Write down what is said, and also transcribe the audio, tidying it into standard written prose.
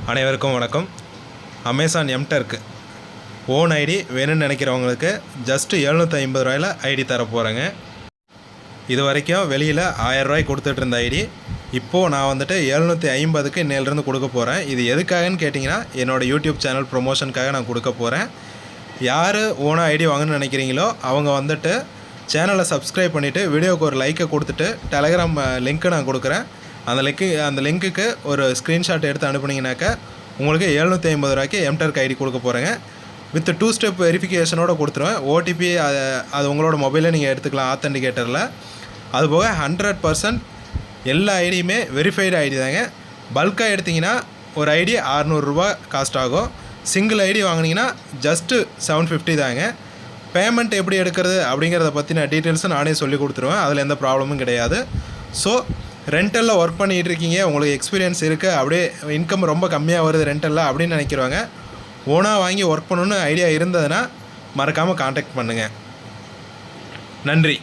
அனைவருக்கும் வணக்கம். Amazon எம்டர்க்கு own ID வேணும்னு நினைக்கிறவங்களுக்கு ஜஸ்ட்டு 750 ரூபாயில் ஐடி தர போகிறேங்க. இது வரைக்கும் வெளியில் 1000 ரூபாய்க்கு கொடுத்துட்டு இருந்த ஐடி இப்போது நான் வந்துட்டு 750க்கு இன்னையிலேருந்து கொடுக்க போகிறேன். இது எதுக்காகன்னு கேட்டிங்கன்னா என்னோடய யூடியூப் சேனல் ப்ரொமோஷனுக்காக நான் கொடுக்க போகிறேன். யார் ஓனாக ஐடி வாங்கணும்னு நினைக்கிறீங்களோ அவங்க வந்துட்டு சேனலை சப்ஸ்கிரைப் பண்ணிவிட்டு வீடியோவுக்கு ஒரு லைக்கை கொடுத்துட்டு டெலகிராம் லிங்க்கு நான் கொடுக்குறேன். அந்த லிங்க்குக்கு ஒரு ஸ்க்ரீன்ஷாட் எடுத்து அனுப்புனீங்கனாக்கா உங்களுக்கு 750 ரூபாய்க்கு எம்டர்க் ஐடி கொடுக்க போகிறேங்க. வித் 2 ஸ்டெப் வெரிஃபிகேஷனோடு கொடுத்துருவேன். ஓடிபி அது உங்களோட மொபைலில் நீங்கள் எடுத்துக்கலாம் ஆத்தென்டிகேட்டரில். அதுபோக 100% எல்லா ஐடியுமே வெரிஃபைடு ஐடி தாங்க. பல்காக எடுத்திங்கன்னா ஒரு ஐடி 600 ரூபா காஸ்ட் ஆகும். சிங்கிள் ஐடி வாங்கினீங்கன்னா ஜஸ்ட்டு 750 தாங்க. பேமெண்ட் எப்படி எடுக்கிறது அப்படிங்கிறத பற்றின டீட்டெயில்ஸும் நானே சொல்லி கொடுத்துருவேன். அதில் எந்த ப்ராப்ளமும் கிடையாது. ஸோ ரெண்டலில் ஒர்க் பண்ணிகிட்டு இருக்கீங்க, உங்களுக்கு எக்ஸ்பீரியன்ஸ் இருக்குது, அப்படியே இன்கம் ரொம்ப கம்மியாக வருது ரெண்டலில் அப்படின்னு நினைக்கிறவங்க, ஓனாக வாங்கி ஒர்க் பண்ணணுன்னு ஐடியா இருந்ததுன்னா மறக்காமல் காண்டாக்ட் பண்ணுங்கள். நன்றி.